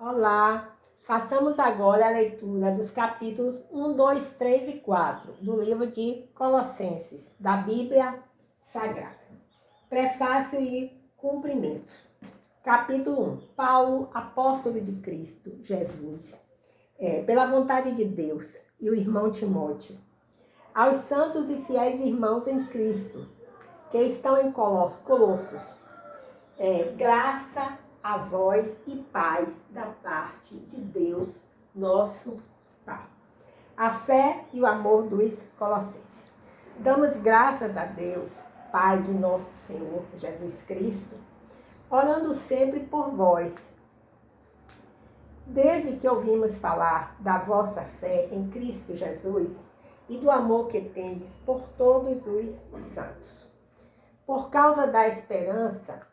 Olá! Façamos agora a leitura dos capítulos 1, 2, 3 e 4 do livro de Colossenses, da Bíblia Sagrada. Prefácio e cumprimentos. Capítulo 1. Paulo, apóstolo de Cristo Jesus, pela vontade de Deus, e o irmão Timóteo. Aos santos e fiéis irmãos em Cristo, que estão em Colossos, graça a vós e paz da parte de Deus, nosso Pai. A fé e o amor dos colossenses. Damos graças a Deus, Pai de nosso Senhor Jesus Cristo, orando sempre por vós. Desde que ouvimos falar da vossa fé em Cristo Jesus e do amor que tendes por todos os santos. Por causa da esperança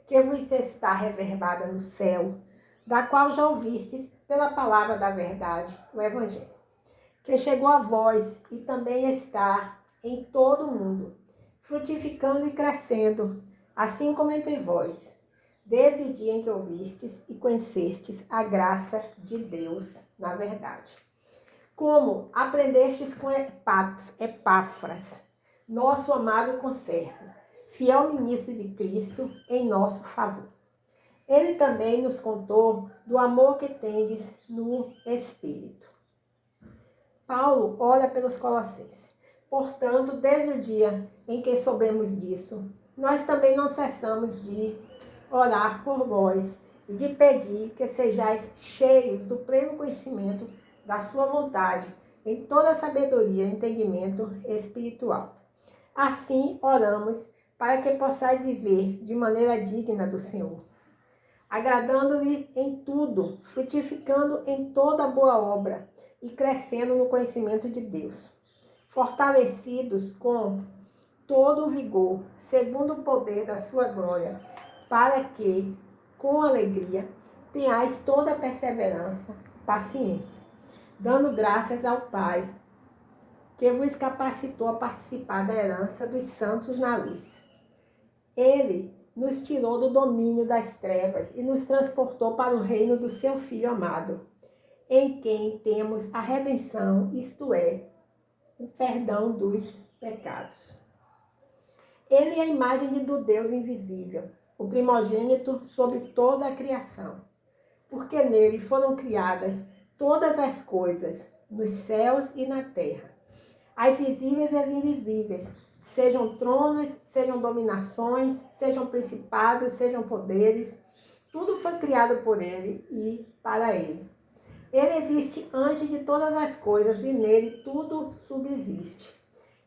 que vos está reservada no céu, da qual já ouvistes pela palavra da verdade, o Evangelho, que chegou a vós e também está em todo o mundo, frutificando e crescendo, assim como entre vós, desde o dia em que ouvistes e conhecestes a graça de Deus na verdade. Como aprendestes com Epáfras, nosso amado conservo, fiel ministro de Cristo em nosso favor. Ele também nos contou do amor que tendes no Espírito. Paulo ora pelos colossenses. Portanto, desde o dia em que soubemos disso, nós também não cessamos de orar por vós e de pedir que sejais cheios do pleno conhecimento da sua vontade, em toda sabedoria e entendimento espiritual. Assim, oramos para que possais viver de maneira digna do Senhor, agradando-lhe em tudo, frutificando em toda boa obra e crescendo no conhecimento de Deus, fortalecidos com todo o vigor, segundo o poder da sua glória, para que, com alegria, tenhais toda a perseverança e paciência, dando graças ao Pai, que vos capacitou a participar da herança dos santos na luz. Ele nos tirou do domínio das trevas e nos transportou para o reino do seu Filho amado, em quem temos a redenção, isto é, o perdão dos pecados. Ele é a imagem do Deus invisível, o primogênito sobre toda a criação, porque nele foram criadas todas as coisas, nos céus e na terra, as visíveis e as invisíveis, sejam tronos, sejam dominações, sejam principados, sejam poderes, tudo foi criado por ele e para ele. Ele existe antes de todas as coisas e nele tudo subsiste.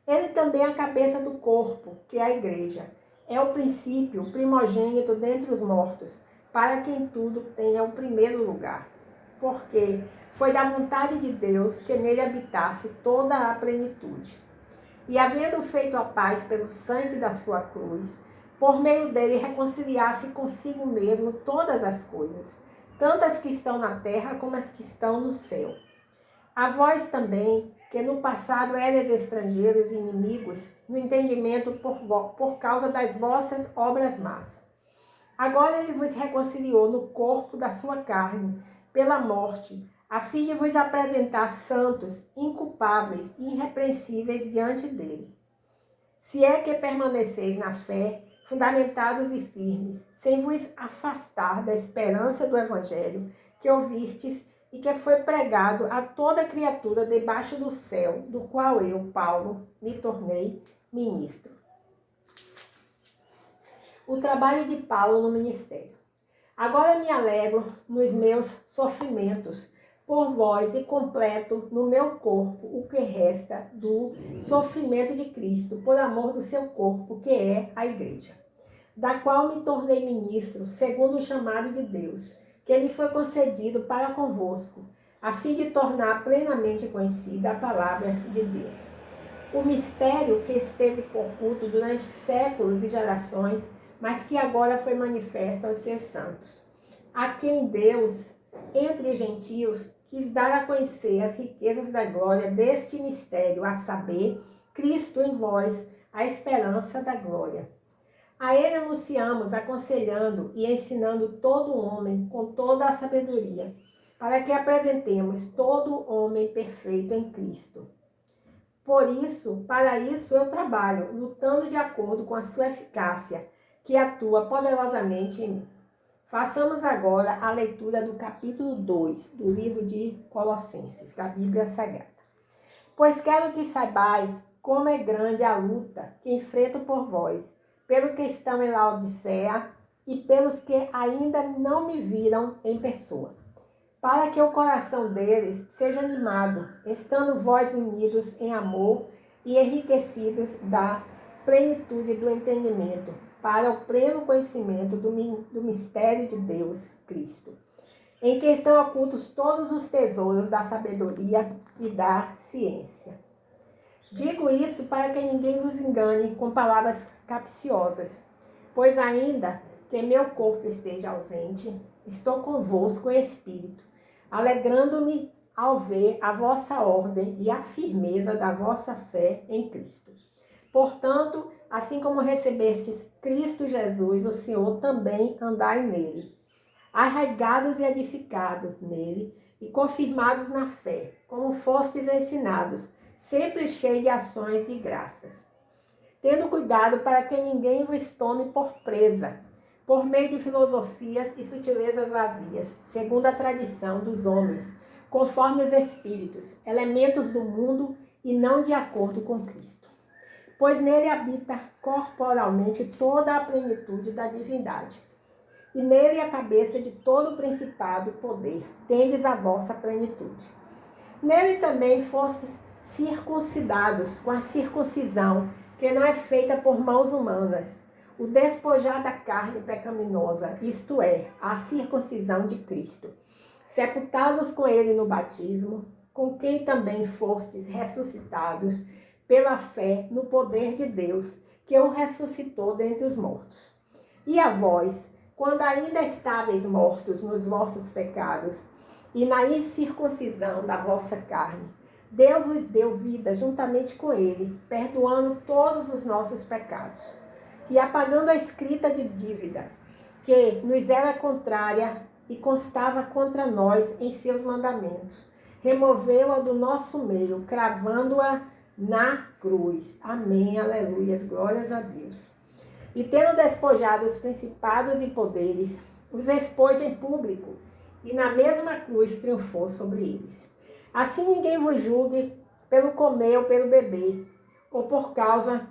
Ele também é a cabeça do corpo, que é a igreja. É o princípio, o primogênito dentre os mortos, para quem tudo tenha o primeiro lugar. Porque foi da vontade de Deus que nele habitasse toda a plenitude. E havendo feito a paz pelo sangue da sua cruz, por meio dele reconciliasse consigo mesmo todas as coisas, tanto as que estão na terra como as que estão no céu. A vós também, que no passado eres estrangeiros e inimigos, no entendimento por causa das vossas obras más. Agora ele vos reconciliou no corpo da sua carne, pela morte, a fim de vos apresentar santos, inculpáveis e irrepreensíveis diante dele. Se é que permaneceis na fé, fundamentados e firmes, sem vos afastar da esperança do Evangelho que ouvistes e que foi pregado a toda criatura debaixo do céu, do qual eu, Paulo, me tornei ministro. O trabalho de Paulo no ministério. Agora me alegro nos meus sofrimentos por vós e completo no meu corpo o que resta do sofrimento de Cristo, por amor do seu corpo, que é a igreja, da qual me tornei ministro, segundo o chamado de Deus, que me foi concedido para convosco, a fim de tornar plenamente conhecida a palavra de Deus. O mistério que esteve oculto durante séculos e gerações, mas que agora foi manifesto aos seus santos, a quem Deus, entre os gentios, quis dar a conhecer as riquezas da glória deste mistério, a saber, Cristo em vós, a esperança da glória. A ele anunciamos, aconselhando e ensinando todo homem com toda a sabedoria, para que apresentemos todo homem perfeito em Cristo. Para isso eu trabalho, lutando de acordo com a sua eficácia, que atua poderosamente em mim. Façamos agora a leitura do capítulo 2 do livro de Colossenses, da Bíblia Sagrada. Pois quero que saibais como é grande a luta que enfrento por vós, pelos que estão em Laodiceia e pelos que ainda não me viram em pessoa, para que o coração deles seja animado, estando vós unidos em amor e enriquecidos da plenitude do entendimento, para o pleno conhecimento do mistério de Deus, Cristo, em que estão ocultos todos os tesouros da sabedoria e da ciência. Digo isso para que ninguém vos engane com palavras capciosas, pois ainda que meu corpo esteja ausente, estou convosco em espírito, alegrando-me ao ver a vossa ordem e a firmeza da vossa fé em Cristo. Portanto, assim como recebestes Cristo Jesus, o Senhor, também andai nele, arraigados e edificados nele e confirmados na fé, como fostes ensinados, sempre cheio de ações de graças. Tendo cuidado para que ninguém vos tome por presa, por meio de filosofias e sutilezas vazias, segundo a tradição dos homens, conforme os espíritos, elementos do mundo e não de acordo com Cristo. Pois nele habita corporalmente toda a plenitude da divindade, e nele a cabeça de todo principado e poder, tendes a vossa plenitude. Nele também fostes circuncidados com a circuncisão, que não é feita por mãos humanas, o despojar da carne pecaminosa, isto é, a circuncisão de Cristo, sepultados com ele no batismo, com quem também fostes ressuscitados pela fé no poder de Deus, que o ressuscitou dentre os mortos. E a vós, quando ainda estáveis mortos nos vossos pecados e na incircuncisão da vossa carne, Deus vos deu vida juntamente com ele, perdoando todos os nossos pecados e apagando a escrita de dívida, que nos era contrária e constava contra nós em seus mandamentos. Removeu-a do nosso meio, cravando-a na cruz. Amém, aleluia, glórias a Deus. E tendo despojado os principados e poderes, os expôs em público, e na mesma cruz triunfou sobre eles. Assim ninguém vos julgue pelo comer ou pelo beber, ou por causa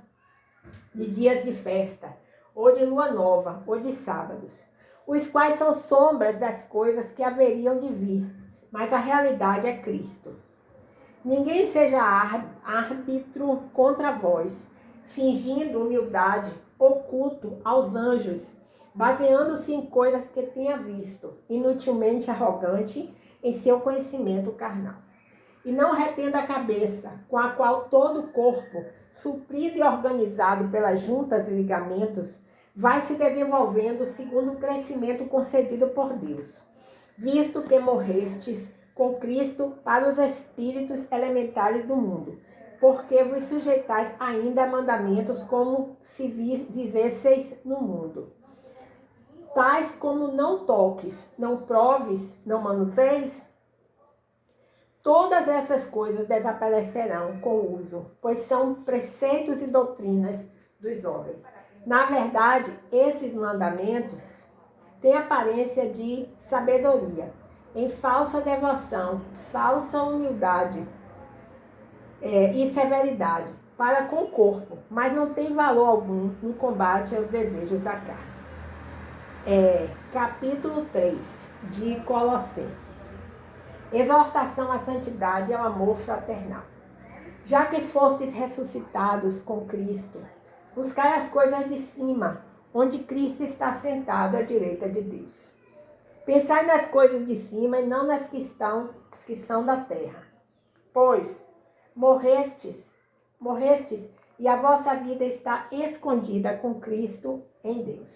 de dias de festa, ou de lua nova, ou de sábados, os quais são sombras das coisas que haveriam de vir, mas a realidade é Cristo. Ninguém seja árbitro contra vós, fingindo humildade ou culto aos anjos, baseando-se em coisas que tenha visto, inutilmente arrogante em seu conhecimento carnal. E não retendo a cabeça, com a qual todo o corpo, suprido e organizado pelas juntas e ligamentos, vai se desenvolvendo segundo o crescimento concedido por Deus. Visto que morrestes com Cristo para os espíritos elementares do mundo, porque vos sujeitais ainda a mandamentos como se vivesseis no mundo. Tais como não toques, não proves, não manuseis. Todas essas coisas desaparecerão com o uso, pois são preceitos e doutrinas dos homens. Na verdade, esses mandamentos têm aparência de sabedoria, em falsa devoção, falsa humildade e severidade para com o corpo, mas não tem valor algum no combate aos desejos da carne. Capítulo 3 de Colossenses. Exortação à santidade e ao amor fraternal. Já que fostes ressuscitados com Cristo, buscai as coisas de cima, onde Cristo está sentado à direita de Deus. Pensai nas coisas de cima e não nas que são da terra. Pois morrestes e a vossa vida está escondida com Cristo em Deus.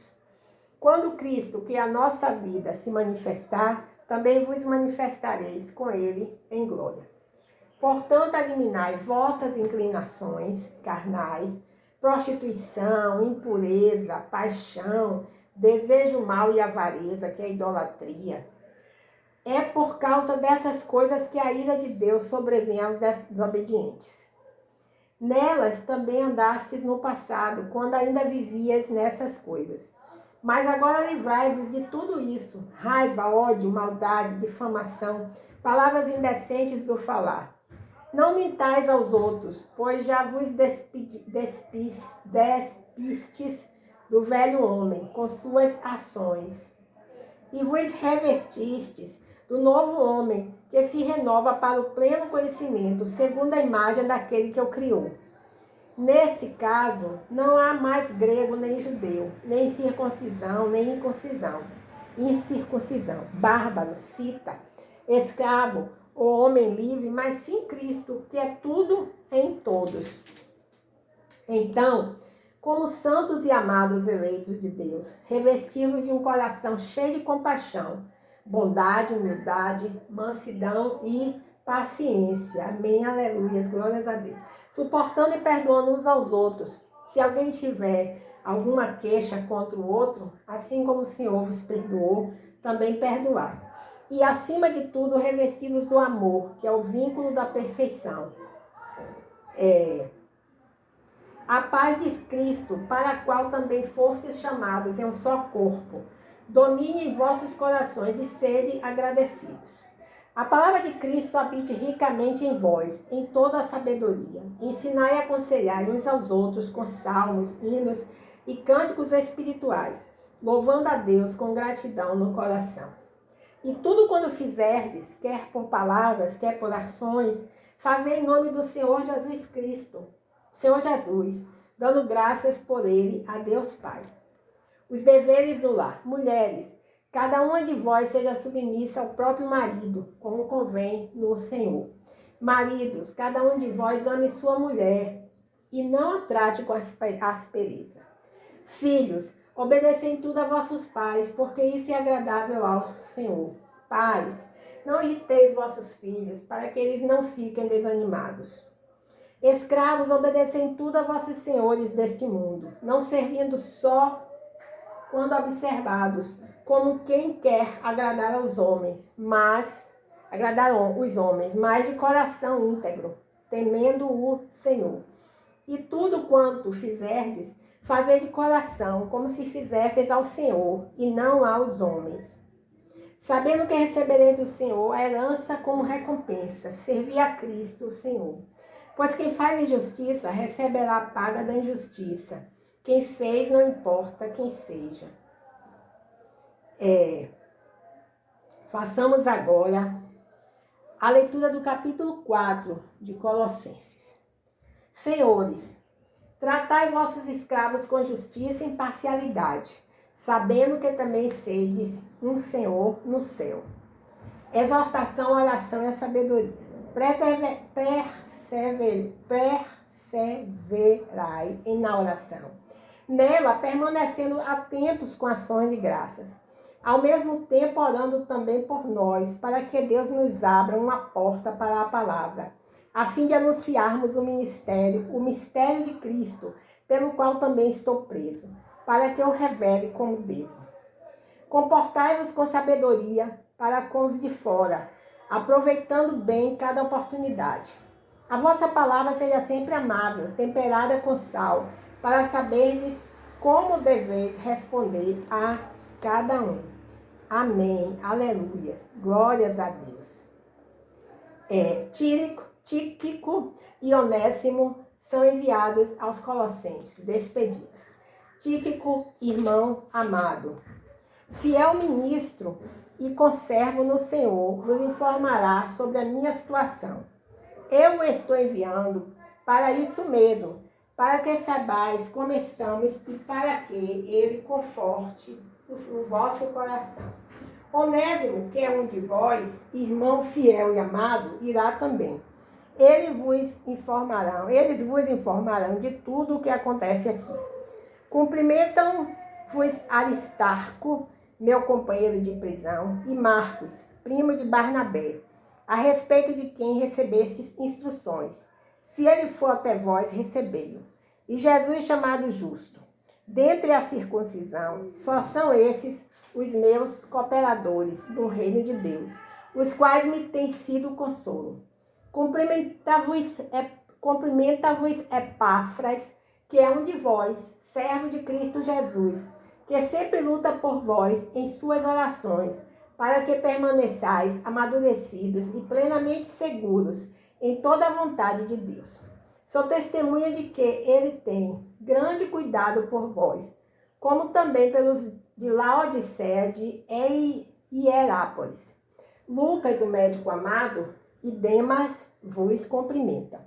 Quando Cristo, que é a nossa vida, se manifestar, também vos manifestareis com ele em glória. Portanto, eliminai vossas inclinações carnais, prostituição, impureza, paixão, desejo mau e avareza, que é a idolatria. É por causa dessas coisas que a ira de Deus sobrevém aos desobedientes. Nelas também andastes no passado, quando ainda vivias nessas coisas. Mas agora livrai-vos de tudo isso: raiva, ódio, maldade, difamação, palavras indecentes do falar. Não mintais aos outros, pois já vos despistes do velho homem com suas ações, e vos revestistes do novo homem, que se renova para o pleno conhecimento, segundo a imagem daquele que o criou. Nesse caso, não há mais grego nem judeu, nem circuncisão, nem incircuncisão, bárbaro, cita, escravo ou homem livre, mas sim Cristo, que é tudo em todos. Então, como santos e amados eleitos de Deus, revestivos de um coração cheio de compaixão, bondade, humildade, mansidão e paciência. Amém, aleluia, glórias a Deus. Suportando e perdoando uns aos outros. Se alguém tiver alguma queixa contra o outro, assim como o Senhor vos perdoou, também perdoai. E acima de tudo, revestivos do amor, que é o vínculo da perfeição. A paz de Cristo, para a qual também fostes chamados em um só corpo, domine em vossos corações e sede agradecidos. A palavra de Cristo habite ricamente em vós, em toda a sabedoria. Ensinai e aconselhai uns aos outros com salmos, hinos e cânticos espirituais, louvando a Deus com gratidão no coração. E tudo quando fizerdes, quer por palavras, quer por ações, fazei em nome do Senhor Jesus Cristo, Senhor Jesus, dando graças por ele a Deus Pai. Os deveres do lar. Mulheres, cada uma de vós seja submissa ao próprio marido, como convém no Senhor. Maridos, cada um de vós ame sua mulher e não a trate com aspereza. Filhos, obedecem tudo a vossos pais, porque isso é agradável ao Senhor. Pais, não irriteis vossos filhos, para que eles não fiquem desanimados. Escravos, obedecem tudo a vossos senhores deste mundo, não servindo só quando observados, como quem quer agradar aos homens, mas de coração íntegro, temendo o Senhor. E tudo quanto fizerdes, fazei de coração, como se fizesseis ao Senhor, e não aos homens. Sabendo que recebereis do Senhor a herança como recompensa, servi a Cristo, o Senhor. Pois quem faz injustiça, receberá a paga da injustiça. Quem fez, não importa quem seja. Façamos agora a leitura do capítulo 4 de Colossenses. Senhores, tratai vossos escravos com justiça e imparcialidade, sabendo que também sedes um Senhor no céu. Exortação, oração e a sabedoria. Perseverai na oração. Nela, permanecendo atentos com ações de graças. Ao mesmo tempo, orando também por nós, para que Deus nos abra uma porta para a palavra, a fim de anunciarmos o mistério de Cristo, pelo qual também estou preso, para que eu revele como devo. Comportai-vos com sabedoria para com os de fora, aproveitando bem cada oportunidade. A vossa palavra seja sempre amável, temperada com sal, para saberdes como deveis responder a cada um. Amém. Aleluia. Glórias a Deus. Tíquico e Onésimo são enviados aos Colossenses. Despedidas. Tíquico, irmão amado, fiel ministro e conservo no Senhor, vos informará sobre a minha situação. Eu o estou enviando para isso mesmo, para que saibais como estamos e para que ele conforte o vosso coração. Onésimo, que é um de vós, irmão fiel e amado, irá também. Eles vos informarão de tudo o que acontece aqui. Cumprimentam-vos Aristarco, meu companheiro de prisão, e Marcos, primo de Barnabé, a respeito de quem recebestes instruções. Se ele for até vós, recebei-o. e Jesus chamado justo. Dentre a circuncisão, só são esses os meus cooperadores no reino de Deus, os quais me têm sido consolo. Cumprimenta-vos Epáfras, que é um de vós, servo de Cristo Jesus, que sempre luta por vós em suas orações, para que permaneçais amadurecidos e plenamente seguros em toda a vontade de Deus. Sou testemunha de que ele tem grande cuidado por vós, como também pelos de Laodiceia e Hierápolis. Lucas, o médico amado, e Demas vos cumprimenta.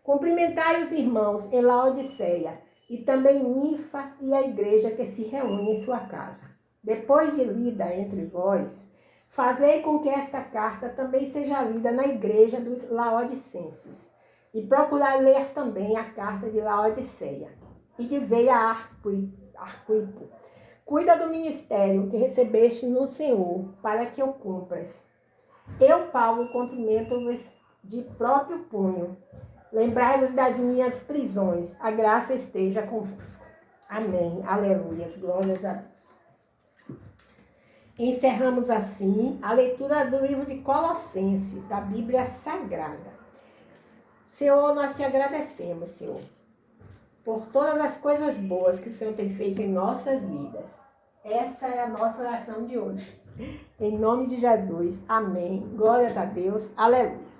Cumprimentai os irmãos em Laodiceia, e também Ninfa e a igreja que se reúne em sua casa. Depois de lida entre vós, fazei com que esta carta também seja lida na igreja dos laodicenses. E procurai ler também a carta de Laodiceia. E dizei a Arquipo: cuida do ministério que recebeste no Senhor, para que o cumpras. Eu, Paulo, cumprimento-vos de próprio punho. Lembrai-vos das minhas prisões. A graça esteja convosco. Amém. Aleluia. Glórias a Deus. Encerramos assim a leitura do livro de Colossenses, da Bíblia Sagrada. Senhor, nós te agradecemos, Senhor, por todas as coisas boas que o Senhor tem feito em nossas vidas. Essa é a nossa oração de hoje. Em nome de Jesus. Amém. Glórias a Deus. Aleluia.